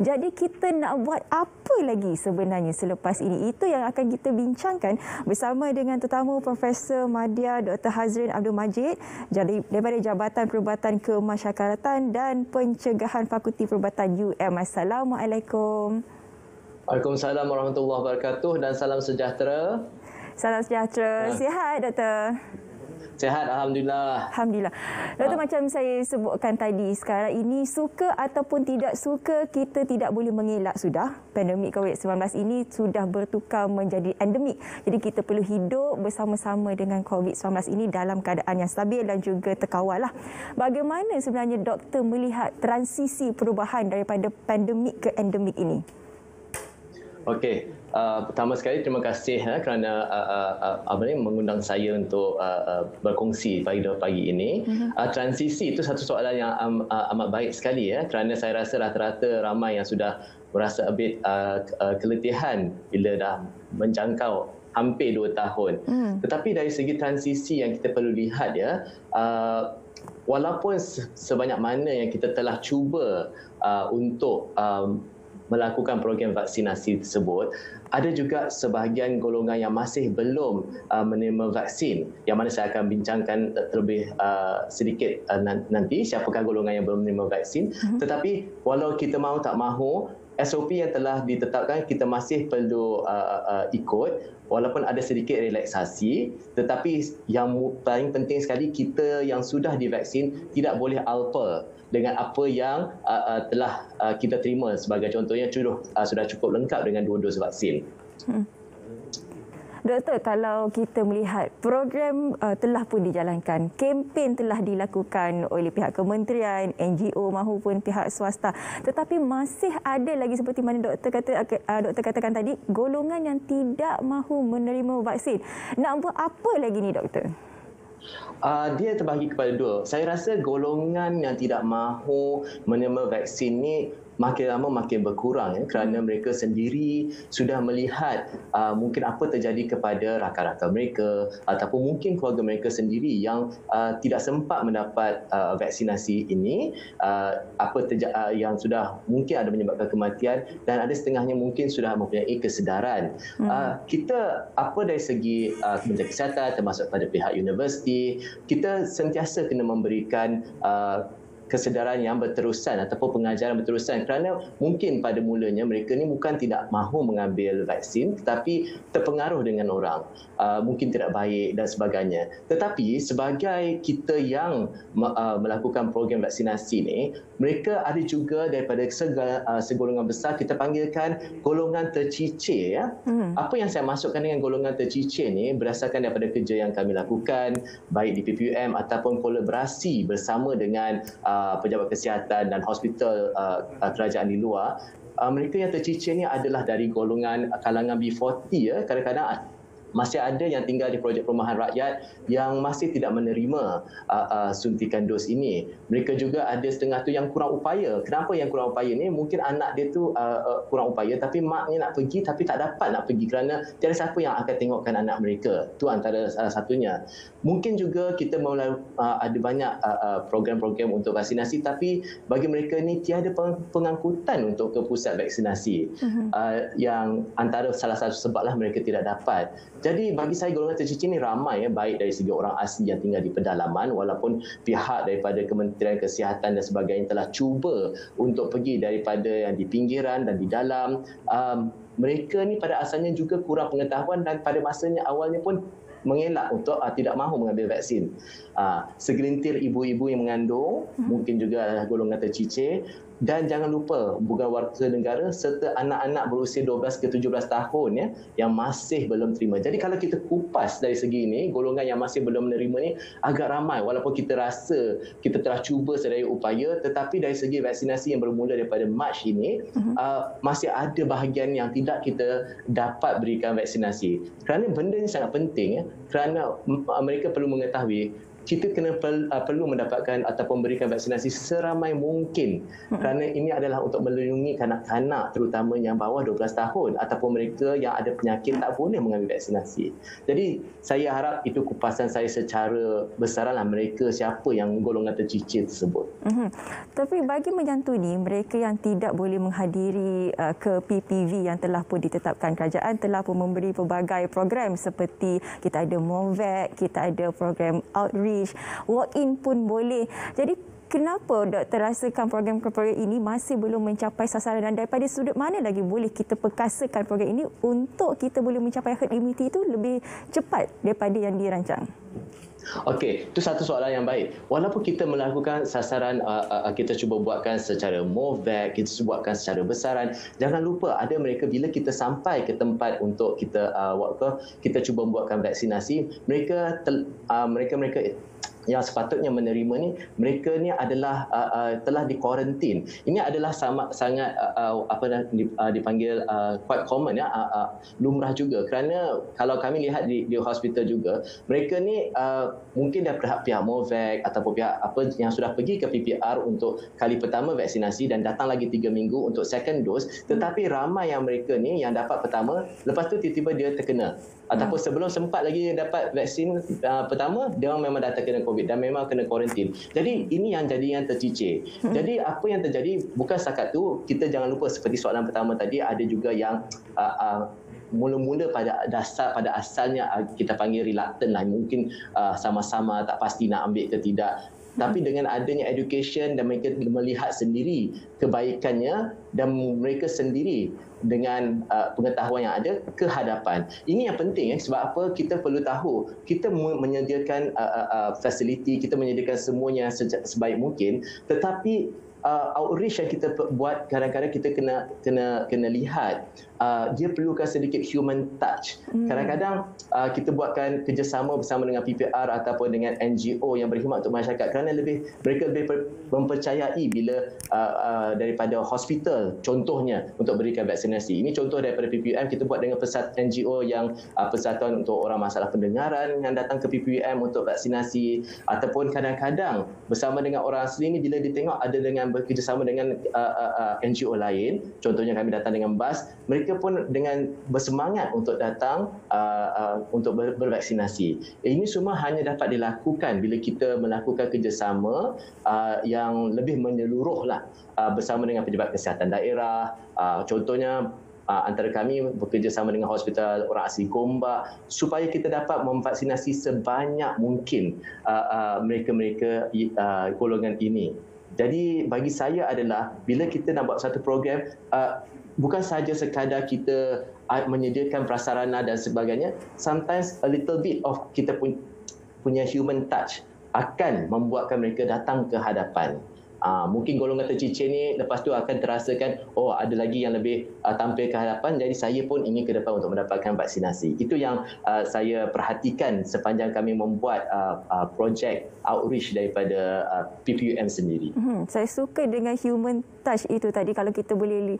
Jadi kita nak buat apa lagi sebenarnya selepas ini? Itu yang akan kita bincangkan bersama dengan tetamu Profesor Madya Dr. Hazrin Abdul Majid daripada Jabatan Perubatan Kemasyarakatan dan Pencegahan Fakulti Perubatan UM. Assalamualaikum. Waalaikumsalam warahmatullahi wabarakatuh dan salam sejahtera. Salam sejahtera. Sihat, Doktor? Sihat, Alhamdulillah. Alhamdulillah. Doktor, macam saya sebutkan tadi, sekarang ini suka ataupun tidak suka, kita tidak boleh mengelak sudah. Pandemik COVID-19 ini sudah bertukar menjadi endemik. Jadi kita perlu hidup bersama-sama dengan COVID-19 ini dalam keadaan yang stabil dan juga terkawal lah. Bagaimana sebenarnya doktor melihat transisi perubahan daripada pandemik ke endemik ini? Okey, pertama sekali terima kasih kerana mengundang saya untuk berkongsi pada pagi ini. Transisi itu satu soalan yang amat baik sekali kerana saya rasa rata-rata ramai yang sudah merasa a bit keletihan bila dah menjangkau hampir 2 tahun. Tetapi dari segi transisi yang kita perlu lihat walaupun sebanyak mana yang kita telah cuba untuk melakukan program vaksinasi tersebut, ada juga sebahagian golongan yang masih belum menerima vaksin, yang mana saya akan bincangkan terlebih sedikit nanti siapakah golongan yang belum menerima vaksin. Tetapi walau kita mahu tak mahu, SOP yang telah ditetapkan kita masih perlu ikut walaupun ada sedikit relaksasi, tetapi yang paling penting sekali, kita yang sudah divaksin tidak boleh alpa dengan apa yang telah kita terima. Sebagai contohnya, sudah cukup lengkap dengan 2 dos vaksin. Doktor, kalau kita melihat program telah pun dijalankan, kempen telah dilakukan oleh pihak kementerian, NGO maupun pihak swasta, tetapi masih ada lagi seperti mana doktor katakan tadi, golongan yang tidak mahu menerima vaksin. Nak buat apa lagi ni, doktor? Dia terbahagi kepada 2. Saya rasa golongan yang tidak mahu menerima vaksin ni makin lama makin berkurang kerana mereka sendiri sudah melihat mungkin apa terjadi kepada rakan-rakan mereka ataupun mungkin keluarga mereka sendiri yang tidak sempat mendapat vaksinasi ini, yang sudah mungkin ada menyebabkan kematian, dan ada setengahnya mungkin sudah mempunyai kesedaran. Kita dari segi Kementerian Kesihatan termasuk pada pihak universiti, kita sentiasa kena memberikan kesedaran yang berterusan ataupun pengajaran berterusan, kerana mungkin pada mulanya mereka ni bukan tidak mahu mengambil vaksin tetapi terpengaruh dengan orang, mungkin tidak baik dan sebagainya. Tetapi sebagai kita yang melakukan program vaksinasi ni, mereka ada juga daripada segolongan besar, kita panggilkan golongan tercicir. Apa yang saya maksudkan dengan golongan tercicir ni berdasarkan daripada kerja yang kami lakukan baik di PPUM ataupun kolaborasi bersama dengan pejabat kesihatan dan hospital kerajaan di luar. Mereka yang tercicir ni adalah dari golongan kalangan B40. Kadang-kadang masih ada yang tinggal di projek perumahan rakyat yang masih tidak menerima suntikan dos ini. Mereka juga ada setengah tu yang kurang upaya. Kenapa yang kurang upaya ni? Mungkin anak dia tu kurang upaya, tapi maknya nak pergi tapi tak dapat nak pergi kerana tiada siapa yang akan tengokkan anak mereka. Itu antara salah satunya. Mungkin juga kita ada banyak program-program untuk vaksinasi, tapi bagi mereka ni tiada pengangkutan untuk ke pusat vaksinasi. Yang antara salah satu sebablah mereka tidak dapat. Jadi bagi saya golongan tercicir ni ramai, baik dari segi orang asli yang tinggal di pedalaman, walaupun pihak daripada Kementerian Kesihatan dan sebagainya telah cuba untuk pergi daripada yang di pinggiran dan di dalam. Mereka ni pada asalnya juga kurang pengetahuan dan pada masanya awalnya pun mengelak untuk tidak mahu mengambil vaksin. Segelintir ibu-ibu yang mengandung mungkin juga adalah golongan tercicir. Dan jangan lupa bukan warga negara serta anak-anak berusia 12 ke 17 tahun yang masih belum terima. Jadi kalau kita kupas dari segi ini, golongan yang masih belum menerima ni agak ramai, walaupun kita rasa kita telah cuba sedaya upaya, tetapi dari segi vaksinasi yang bermula daripada Mac ini, masih ada bahagian yang tidak kita dapat berikan vaksinasi. Kerana benda ini sangat penting, kerana mereka perlu mengetahui kita kena perlu mendapatkan ataupun memberikan vaksinasi seramai mungkin kerana ini adalah untuk melindungi kanak-kanak terutama yang bawah 12 tahun ataupun mereka yang ada penyakit tak boleh mengambil vaksinasi. Jadi saya harap itu kupasan saya secara besaranlah mereka siapa yang golongan tercicir tersebut. Tapi bagi menyantuni mereka yang tidak boleh menghadiri ke PPV yang telah pun ditetapkan kerajaan telah pun memberi pelbagai program seperti kita ada MOVAC, kita ada program outreach, walk-in pun boleh. Jadi kenapa doktor rasakan program-program ini masih belum mencapai sasaran dan daripada sudut mana lagi boleh kita perkasakan program ini untuk kita boleh mencapai herd immunity itu lebih cepat daripada yang dirancang? Okey, itu satu soalan yang baik. Walaupun kita melakukan sasaran, kita cuba buatkan secara MOVAC, kita cuba buatkan secara besaran, jangan lupa ada mereka bila kita sampai ke tempat untuk kita kita cuba buatkan vaksinasi, mereka yang sepatutnya menerima ni, mereka ni adalah telah dikuarantin. Ini adalah sangat dipanggil quite common ya, lumrah juga kerana kalau kami lihat di hospital juga, mereka ni mungkin dah pihak MOVAC ataupun pihak apa yang sudah pergi ke PPR untuk kali pertama vaksinasi dan datang lagi 3 minggu untuk second dose, tetapi ramai yang mereka ni yang dapat pertama, lepas tu tiba-tiba dia terkena ataupun sebelum sempat lagi dapat vaksin pertama, dia memang dah terkena COVID dan memang kena kuarantin. Jadi ini yang jadi yang tercicir. Jadi apa yang terjadi bukan setakat tu, kita jangan lupa seperti soalan pertama tadi, ada juga yang mula-mula pada asalnya kita panggil reluctant lah, mungkin sama-sama tak pasti nak ambil ke tidak. Tapi dengan adanya education dan mereka melihat sendiri kebaikannya dan mereka sendiri dengan pengetahuan yang ada ke hadapan. Ini yang penting sebab apa kita perlu tahu kita menyediakan fasiliti, kita menyediakan semuanya sebaik mungkin, tetapi outreach yang kita buat kadang-kadang kita kena lihat dia perlukan sedikit human touch. Kadang-kadang kita buatkan kerjasama bersama dengan PPR ataupun dengan NGO yang berkhidmat untuk masyarakat kerana mereka lebih mempercayai bila daripada hospital contohnya untuk berikan vaksinasi. Ini contoh daripada PPM, kita buat dengan NGO yang Persatuan untuk Orang Masalah Pendengaran yang datang ke PPM untuk vaksinasi, ataupun kadang-kadang bersama dengan orang asli ni bila ditengok ada dengan bekerjasama dengan NGO lain, contohnya kami datang dengan bas, mereka pun dengan bersemangat untuk datang untuk bervaksinasi. Ini semua hanya dapat dilakukan bila kita melakukan kerjasama yang lebih menyeluruh lah bersama dengan pejabat kesihatan daerah. Contohnya antara kami bekerjasama dengan Hospital Orang Asli Gombak supaya kita dapat memvaksinasi sebanyak mungkin mereka-mereka golongan ini. Jadi bagi saya adalah bila kita nak buat satu program, bukan sahaja sekadar kita menyediakan prasarana dan sebagainya, sometimes a little bit of kita punya human touch akan membuatkan mereka datang ke hadapan. Mungkin golongan tercicir ni lepas tu akan terasakan, oh ada lagi yang lebih tampil ke hadapan, jadi saya pun ingin ke depan untuk mendapatkan vaksinasi. Itu yang saya perhatikan sepanjang kami membuat projek outreach daripada PPUM sendiri. Saya suka dengan human touch itu tadi. Kalau kita boleh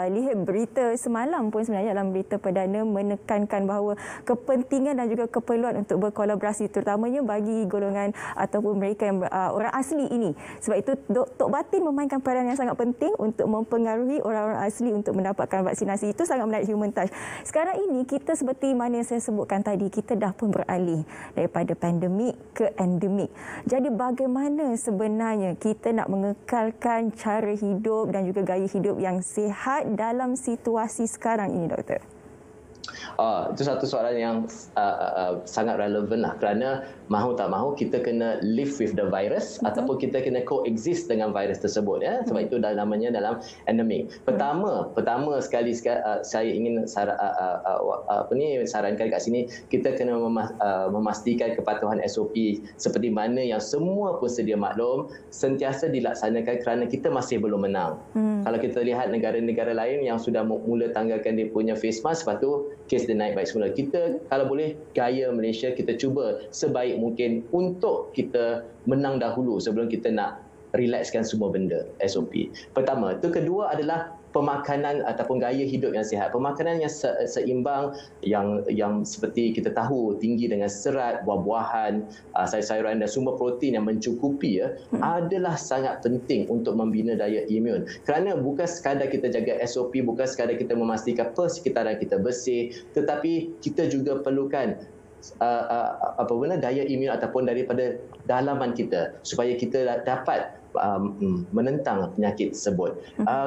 lihat berita semalam pun sebenarnya dalam berita perdana menekankan bahawa kepentingan dan juga keperluan untuk berkolaborasi terutamanya bagi golongan ataupun mereka yang orang asli ini. Sebab itu Tok Batin memainkan peranan yang sangat penting untuk mempengaruhi orang-orang asli untuk mendapatkan vaksinasi. Itu sangat menarik human touch. Sekarang ini kita seperti mana yang saya sebutkan tadi, kita dah pun beralih daripada pandemik ke endemik. Jadi bagaimana sebenarnya kita nak mengekalkan cara hidup dan juga gaya hidup yang sihat dalam situasi sekarang ini, Doktor? Itu satu soalan yang sangat relevan lah, kerana mahu tak mahu kita kena live with the virus ataupun kita kena coexist dengan virus tersebut ya. Sebab itu namanya dalam endemik. Pertama sekali saya ingin sarankan kat sini, kita kena memastikan kepatuhan SOP seperti mana yang semua pun sedia maklum sentiasa dilaksanakan kerana kita masih belum menang. Kalau kita lihat negara-negara lain yang sudah mula tanggalkan dia punya face mask, lepas tu kes dia naik baik semula. Kita kalau boleh gaya Malaysia kita cuba sebaik mungkin untuk kita menang dahulu sebelum kita nak relaxkan semua benda SOP. Pertama. Itu kedua adalah pemakanan ataupun gaya hidup yang sihat. Pemakanan yang seimbang, yang seperti kita tahu tinggi dengan serat, buah-buahan, sayur-sayuran dan sumber protein yang mencukupi adalah sangat penting untuk membina daya imun. Kerana bukan sekadar kita jaga SOP, bukan sekadar kita memastikan persekitaran kita bersih, tetapi kita juga perlukan daya imun ataupun daripada dalaman kita supaya kita dapat menentang penyakit tersebut.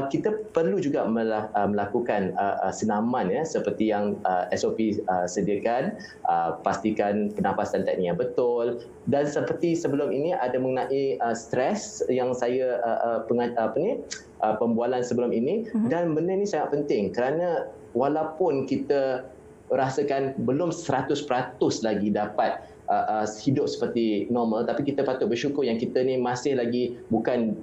Kita perlu juga melakukan senaman seperti yang SOP sediakan, pastikan pernafasan teknik yang betul, dan seperti sebelum ini ada mengenai stres yang saya pembualan sebelum ini, dan benda ini sangat penting kerana walaupun kita rasakan belum 100% lagi dapat hidup seperti normal, tapi kita patut bersyukur yang kita ni masih lagi bukan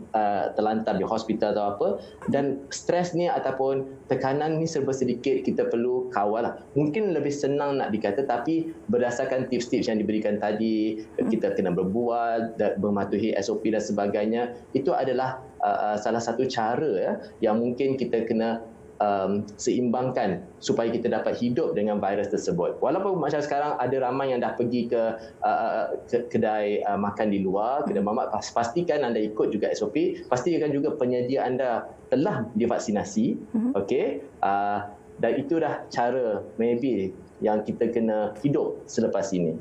terlantar di hospital atau apa, dan stres ni ataupun tekanan ni serba sedikit kita perlu kawal lah. Mungkin lebih senang nak dikata, tapi berdasarkan tips-tips yang diberikan tadi, kita kena berbual, mematuhi SOP dan sebagainya, itu adalah salah satu cara yang mungkin kita kena seimbangkan supaya kita dapat hidup dengan virus tersebut. Walaupun macam sekarang ada ramai yang dah pergi ke kedai makan di luar, kedai mamak, pastikan anda ikut juga SOP, pastikan juga penyedia anda telah divaksinasi, okey, dan itu dah cara maybe yang kita kena hidup selepas ini.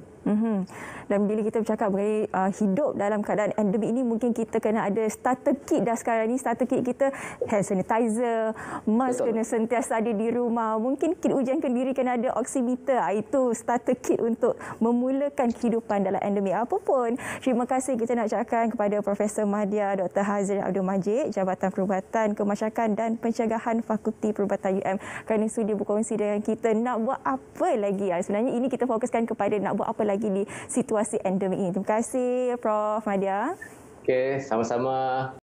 Dan bila kita bercakap mengenai hidup dalam keadaan endemik ini, mungkin kita kena ada starter kit dah sekarang ni. Starter kit kita hand sanitizer, mask kena sentiasa ada di rumah. Mungkin kit ujian kendiri kena ada oximeter. Itu starter kit untuk memulakan kehidupan dalam endemik. Apapun, terima kasih kita nak ucapkan kepada Profesor Mahdia Dr. Hazrin Abdul Majid, Jabatan Perubatan Kemasyarakatan dan Pencegahan Fakulti Perubatan UM, kerana sudi berkongsi dengan kita. Nak buat apa lagi? Sebenarnya ini kita fokuskan kepada nak buat apa lagi di situasi endemik ini. Terima kasih Prof. Mahdia. Okey, sama-sama.